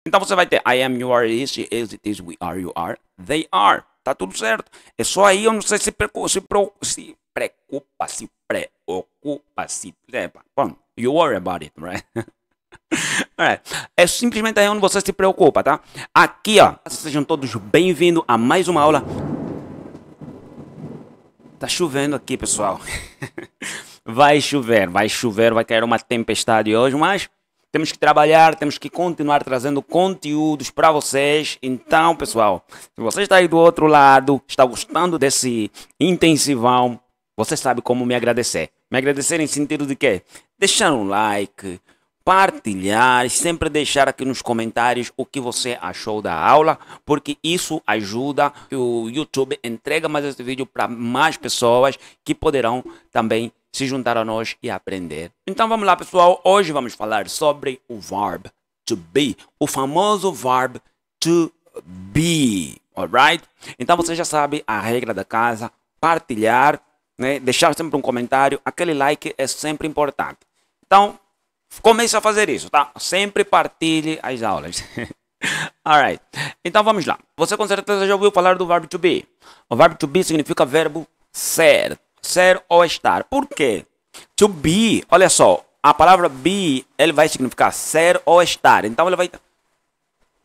Então você vai ter I am, you are, is, she is, it is, we are, you are, they are. Tá tudo certo. É só aí onde você se preocupa, bom, you worry about it, right? Alright. É simplesmente aí onde você se preocupa, tá? Aqui, ó, sejam todos bem-vindos a mais uma aula. Tá chovendo aqui, pessoal. Vai chover, vai cair uma tempestade hoje, mas temos que trabalhar, temos que continuar trazendo conteúdos para vocês. Então, pessoal, se você está aí do outro lado, está gostando desse intensivão, você sabe como me agradecer. Me agradecer em sentido de quê? Deixar um like, partilhar e sempre deixar aqui nos comentários o que você achou da aula, porque isso ajuda o YouTube entrega mais esse vídeo para mais pessoas que poderão também se juntar a nós e aprender. Então vamos lá, pessoal. Hoje vamos falar sobre o verb to be, o famoso verb to be, alright? Então você já sabe a regra da casa, partilhar, né? Deixar sempre um comentário, aquele like é sempre importante. Então comece a fazer isso, tá? Sempre partilhe as aulas. Alright. Então vamos lá. Você com certeza já ouviu falar do verbo to be. O verbo to be significa verbo ser. Ser ou estar. Por quê? To be, olha só. A palavra be, ele vai significar ser ou estar. Então ele vai...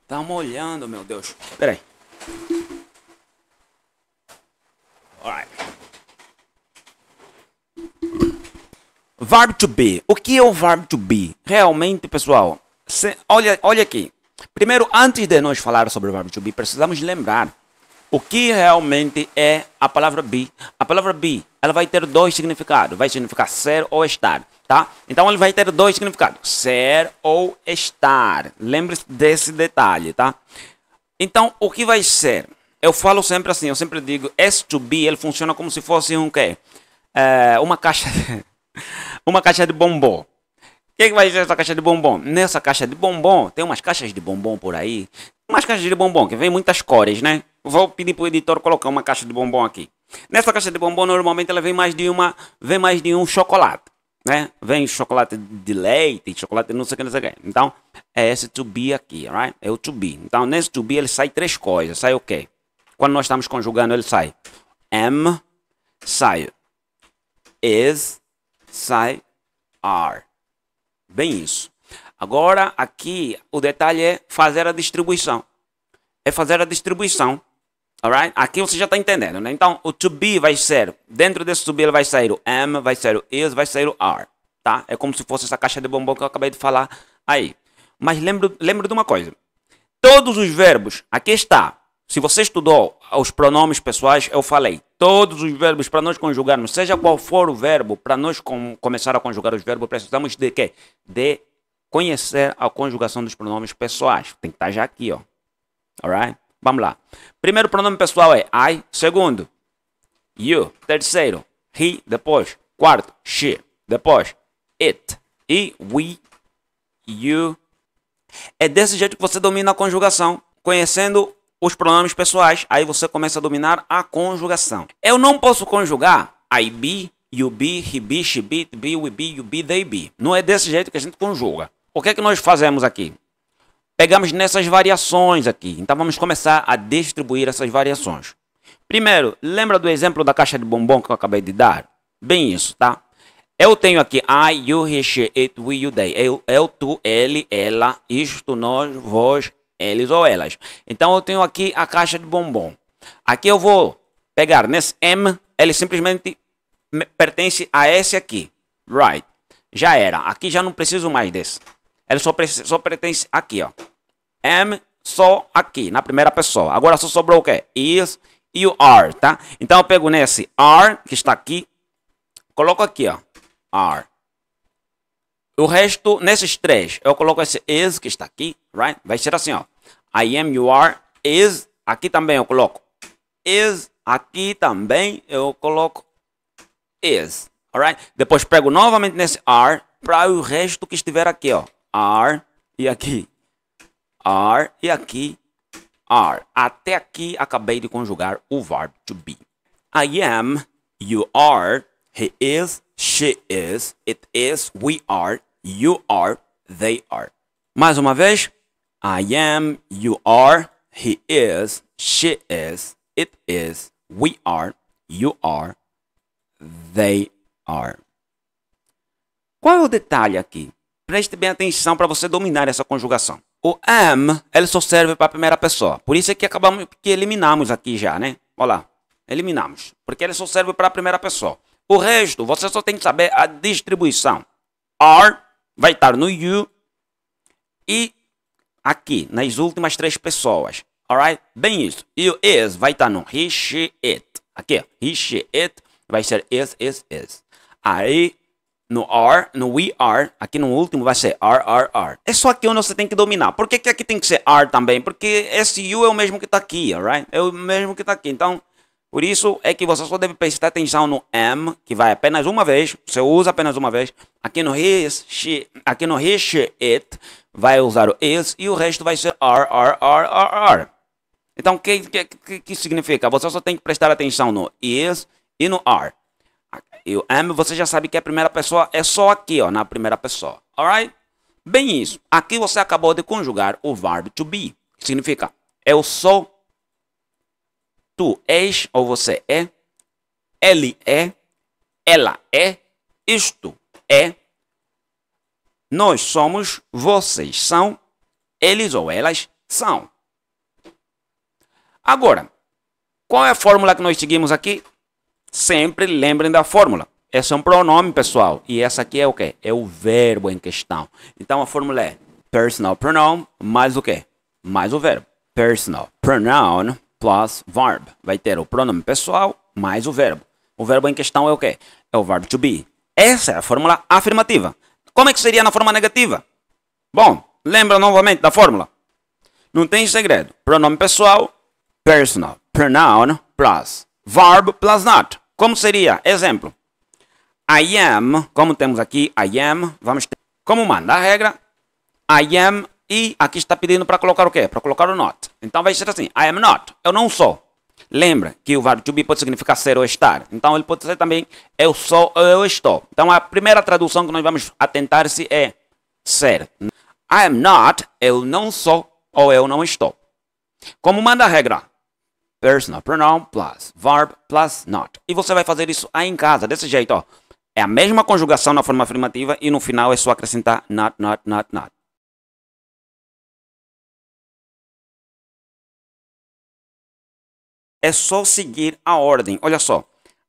Tá molhando, meu Deus. Espera aí. Alright. Verb to be. O que é o verb to be? Realmente, pessoal, olha aqui. Primeiro, antes de nós falar sobre o verb to be, precisamos lembrar o que realmente é a palavra be. A palavra be, ela vai ter dois significados. Vai significar ser ou estar, tá? Então, ele vai ter dois significados. Ser ou estar. Lembre-se desse detalhe, tá? Então, o que vai ser? Eu falo sempre assim, eu sempre digo, S to be, ele funciona como se fosse um quê? Uma caixa... Uma caixa de bombom. O que vai ser essa caixa de bombom? Nessa caixa de bombom, tem umas caixas de bombom por aí. Umas caixas de bombom que vem muitas cores, né? Vou pedir para o editor colocar uma caixa de bombom aqui. Nessa caixa de bombom, normalmente, ela vem mais de um chocolate, né? Vem chocolate de leite, chocolate não sei o que, não sei o que. Então, é esse to be aqui, right? É o to be. Então, nesse to be, ele sai três coisas. Sai o quê? Quando nós estamos conjugando, ele sai am, sai is, sai are. Bem isso. Agora, aqui, o detalhe é fazer a distribuição. É fazer a distribuição. Alright? Aqui você já está entendendo, né? Então, o to be vai ser, dentro desse to be, ele vai sair o am, vai sair o is, vai sair o are. Tá? É como se fosse essa caixa de bombom que eu acabei de falar aí. Mas lembro de uma coisa. Todos os verbos, aqui está. Se você estudou os pronomes pessoais, eu falei. Todos os verbos para nós conjugarmos, seja qual for o verbo, para nós começar a conjugar os verbos, precisamos de quê? De conhecer a conjugação dos pronomes pessoais. Tem que estar já aqui, ó. Alright? Vamos lá. Primeiro pronome pessoal é I. Segundo, you. Terceiro, he. Depois, quarto, she. Depois, it. E we, you. É desse jeito que você domina a conjugação, conhecendo os pronomes pessoais, aí você começa a dominar a conjugação. Eu não posso conjugar I be, you be, he be, she be, it be, we be, you be, they be. Não é desse jeito que a gente conjuga. O que é que nós fazemos aqui? Pegamos nessas variações aqui. Então vamos começar a distribuir essas variações. Primeiro, lembra do exemplo da caixa de bombom que eu acabei de dar? Bem isso, tá? Eu tenho aqui I, you, he, she, it, we, you, they. Eu, tu, ele, ela, isto, nós, vós, eles ou elas. Então eu tenho aqui a caixa de bombom. Aqui eu vou pegar nesse M, ele simplesmente pertence a esse aqui. Right. Já era. Aqui já não preciso mais desse. Ele só pertence aqui, ó. M só aqui, na primeira pessoa. Agora só sobrou o quê? Is e o are, tá? Então eu pego nesse are, que está aqui, coloco aqui, ó. Are. O resto, nesses três, eu coloco esse is que está aqui, right? Vai ser assim, ó. I am, you are, is. Aqui também eu coloco is. Aqui também eu coloco is. Alright? Depois pego novamente nesse are para o resto que estiver aqui, ó. Are e aqui. Are e aqui. Are. Até aqui acabei de conjugar o verb to be. I am, you are, he is, she is, it is, we are, you are, they are. Mais uma vez. I am, you are, he is, she is, it is, we are, you are, they are. Qual é o detalhe aqui? Preste bem atenção para você dominar essa conjugação. O am, ele só serve para a primeira pessoa. Por isso é que eliminamos aqui já, né? Olha lá, eliminamos. Porque ele só serve para a primeira pessoa. O resto, você só tem que saber a distribuição. Are vai estar no you e aqui, nas últimas 3 pessoas. Alright? Bem isso. E o is vai estar no he, she, it. Aqui, he, she, it vai ser is. Aí, no are, no we are, aqui no último vai ser are. É só aqui onde você tem que dominar. Por que aqui tem que ser are também? Porque esse you é o mesmo que está aqui, alright? É o mesmo que está aqui. Então, por isso é que você só deve prestar atenção no am, que vai apenas uma vez. Você usa apenas uma vez. Aqui no his, she, aqui no he, she, it, vai usar o is e o resto vai ser are. Então, o que significa? Você só tem que prestar atenção no is e no are. E o am, você já sabe que a primeira pessoa é só aqui, ó, na primeira pessoa. Alright? Bem isso. Aqui você acabou de conjugar o verbo to be. Que significa, eu sou, tu és ou você é, ele é, ela é, isto é, nós somos, vocês são, eles ou elas são. Agora, qual é a fórmula que nós seguimos aqui? Sempre lembrem da fórmula. Esse é um pronome, pessoal. E essa aqui é o quê? É o verbo em questão. Então, a fórmula é personal pronoun mais o quê? Mais o verbo. Personal pronoun plus verb. Vai ter o pronome pessoal mais o verbo. O verbo em questão é o quê? É o verbo to be. Essa é a fórmula afirmativa. Como é que seria na forma negativa? Bom, lembra novamente da fórmula. Não tem segredo. Pronome pessoal, personal pronoun plus verb plus not. Como seria? Exemplo. I am, como temos aqui, I am, vamos ter, como manda a regra, I am, e aqui está pedindo para colocar o quê? Para colocar o not. Então vai ser assim, I am not, eu não sou. Lembra que o verbo to be pode significar ser ou estar. Então ele pode ser também, eu sou ou eu estou. Então a primeira tradução que nós vamos atentar-se é ser. I am not, eu não sou ou eu não estou. Como manda a regra? Personal pronoun plus verb plus not. E você vai fazer isso aí em casa, desse jeito, ó. É a mesma conjugação na forma afirmativa e no final é só acrescentar not. É só seguir a ordem. Olha só.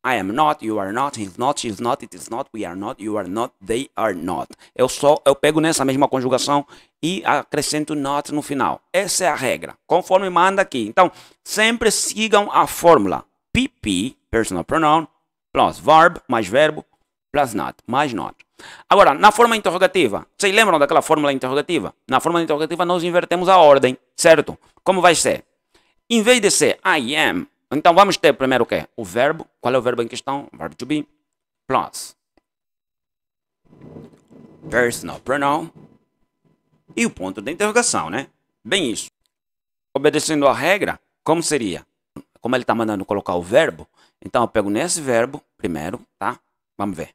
I am not, you are not, he's not, she's not, it is not, we are not, you are not, they are not. Eu pego nessa mesma conjugação e acrescento not no final. Essa é a regra, conforme manda aqui. Então, sempre sigam a fórmula. PP, personal pronoun, plus verb, mais verbo, plus not, mais not. Agora, na forma interrogativa, vocês lembram daquela fórmula interrogativa? Na forma interrogativa, nós invertemos a ordem, certo? Como vai ser? Em vez de ser I am, então vamos ter primeiro o quê? O verbo. Qual é o verbo em questão? Verbo to be. Plus personal pronoun. E o ponto de interrogação, né? Bem isso. Obedecendo a regra, como seria? Como ele está mandando colocar o verbo, então eu pego nesse verbo primeiro, tá? Vamos ver.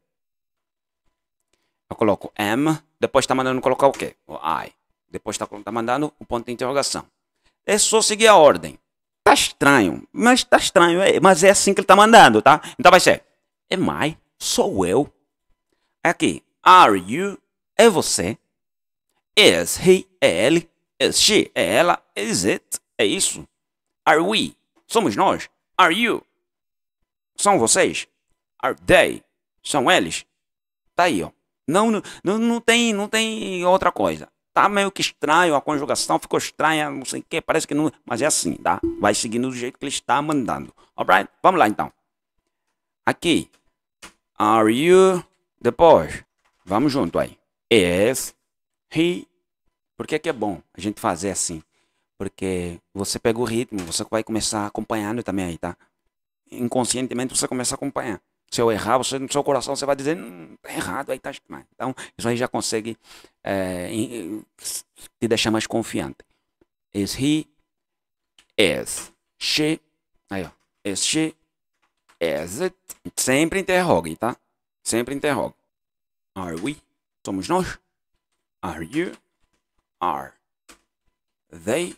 Eu coloco am, depois está mandando colocar o quê? O I. Depois está mandando o ponto de interrogação. É só seguir a ordem. Tá estranho, mas tá estranho, mas é assim que ele tá mandando, tá? Então vai ser, am I? Sou eu. Aqui, are you? É você. Is he? É ele. Is she? É ela. Is it? É isso. Are we? Somos nós. Are you? São vocês. Are they? São eles. Tá aí, ó. Não tem outra coisa. Tá meio que estranho, a conjugação ficou estranha, não sei o que, parece que não... Mas é assim, tá? Vai seguindo do jeito que ele está mandando. Alright? Vamos lá, então. Aqui. Are you... Depois. Vamos junto aí. Is he... Por que é bom a gente fazer assim? Porque você pega o ritmo, você vai começar acompanhando também aí, tá? Inconscientemente você começa a acompanhar. Se eu errar, você no seu coração você vai dizer, tá errado, aí tá estranho. Então, isso aí já consegue te deixar mais confiante. Is he? Is she? Aí, ó. Is she? Is it? Sempre interrogue, tá? Sempre interrogue. Are we? Somos nós? Are you? Are they.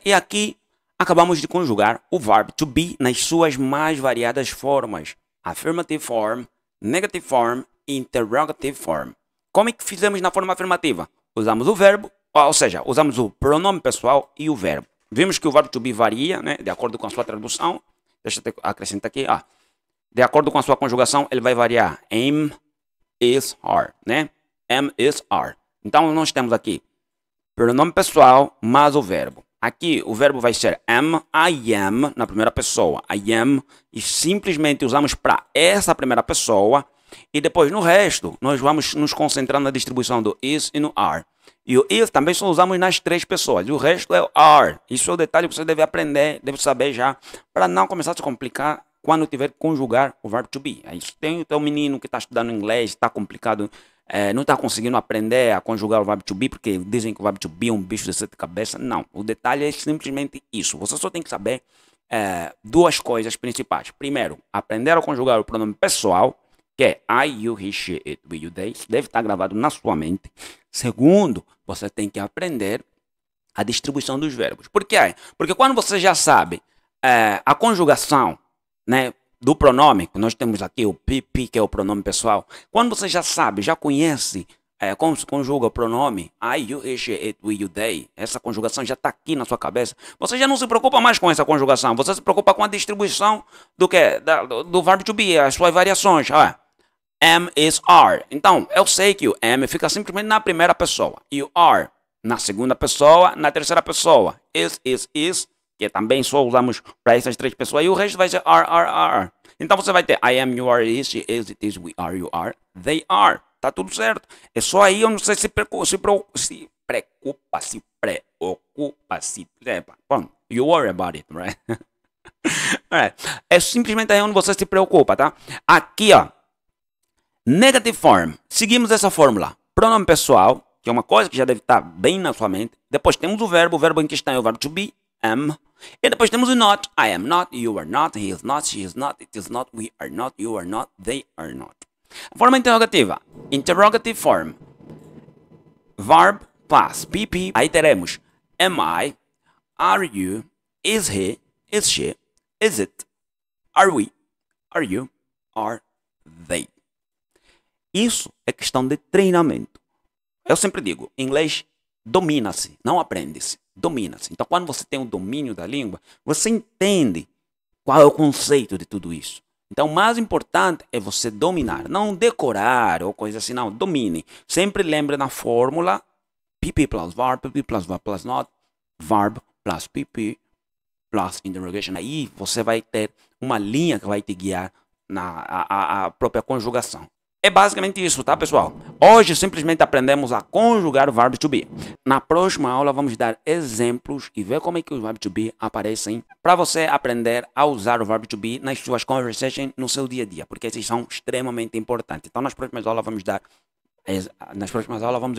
E aqui acabamos de conjugar o verbo to be nas suas mais variadas formas. Affirmative form, negative form e interrogative form. Como é que fizemos na forma afirmativa? Usamos o verbo, ou seja, usamos o pronome pessoal e o verbo. Vimos que o verbo to be varia, né, de acordo com a sua tradução. Deixa eu acrescentar aqui. De acordo com a sua conjugação, ele vai variar. Am, is, are. Né? Am, is, are. Então, nós temos aqui pronome pessoal mais o verbo. Aqui, o verbo vai ser am, I am, na primeira pessoa. I am, e simplesmente usamos para essa primeira pessoa. E depois, no resto, nós vamos nos concentrar na distribuição do is e no are. E o is também só usamos nas três pessoas. E o resto é o are. Isso é o detalhe que você deve aprender, deve saber já, para não começar a se complicar quando tiver que conjugar o verbo to be. Aí tem o teu menino que está estudando inglês, está complicado, não está conseguindo aprender a conjugar o verbo to be, porque dizem que o verbo to be é um bicho de sete cabeças. Não, o detalhe é simplesmente isso. Você só tem que saber duas coisas principais. Primeiro, aprender a conjugar o pronome pessoal, que é I, you, he, she, it, we, you, they. Deve estar gravado na sua mente. Segundo, você tem que aprender a distribuição dos verbos. Por quê? Porque quando você já sabe a conjugação, né, do pronome, nós temos aqui o PP, que é o pronome pessoal. Quando você já sabe, já conhece como se conjuga o pronome I, you, he, she, it, we, you, they, essa conjugação já está aqui na sua cabeça. Você já não se preocupa mais com essa conjugação. Você se preocupa com a distribuição do verbo to be, as suas variações. Am, is, are. Então, eu sei que o am fica simplesmente na primeira pessoa. E o are na segunda pessoa, na terceira pessoa. Is, que também só usamos para essas três pessoas. E o resto vai ser are. Então, você vai ter I am, you are, is, she is, it is, we are, you are, they are. Tá tudo certo. É só aí onde você se preocupa. Bom, you worry about it, right? É simplesmente aí onde você se preocupa, tá? Aqui, negative form. Seguimos essa fórmula. Pronome pessoal, que é uma coisa que já deve estar bem na sua mente. Depois temos o verbo em questão é o verbo to be, am. E depois temos o not. I am not, you are not, he is not, she is not, it is not, we are not, you are not, they are not. Forma interrogativa. Interrogative form. Verb plus PP. Aí teremos am I, are you, is he, is she, is it, are we, are you, are they. Isso é questão de treinamento. Eu sempre digo, inglês domina-se, não aprende-se, domina-se. Então, quando você tem o domínio da língua, você entende qual é o conceito de tudo isso. Então, o mais importante é você dominar, não decorar ou coisa assim, não, domine. Sempre lembre na fórmula PP plus verb plus not, verb plus PP plus interrogation. Aí você vai ter uma linha que vai te guiar na própria conjugação. É basicamente isso, tá, pessoal? Hoje simplesmente aprendemos a conjugar o verbo to be. Na próxima aula vamos dar exemplos e ver como é que os verbos to be aparecem para você aprender a usar o verbo to be nas suas conversations no seu dia a dia, porque esses são extremamente importantes. Então nas próximas aulas vamos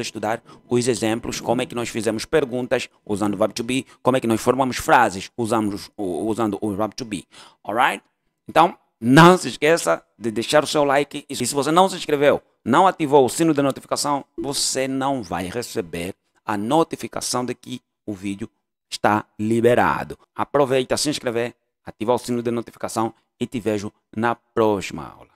estudar os exemplos, como é que nós fizemos perguntas usando o verbo to be, como é que nós formamos frases usando o verbo to be. Alright? Então, não se esqueça de deixar o seu like e se você não se inscreveu, não ativou o sino de notificação, você não vai receber a notificação de que o vídeo está liberado. Aproveita, se inscrever, ativar o sino de notificação e te vejo na próxima aula.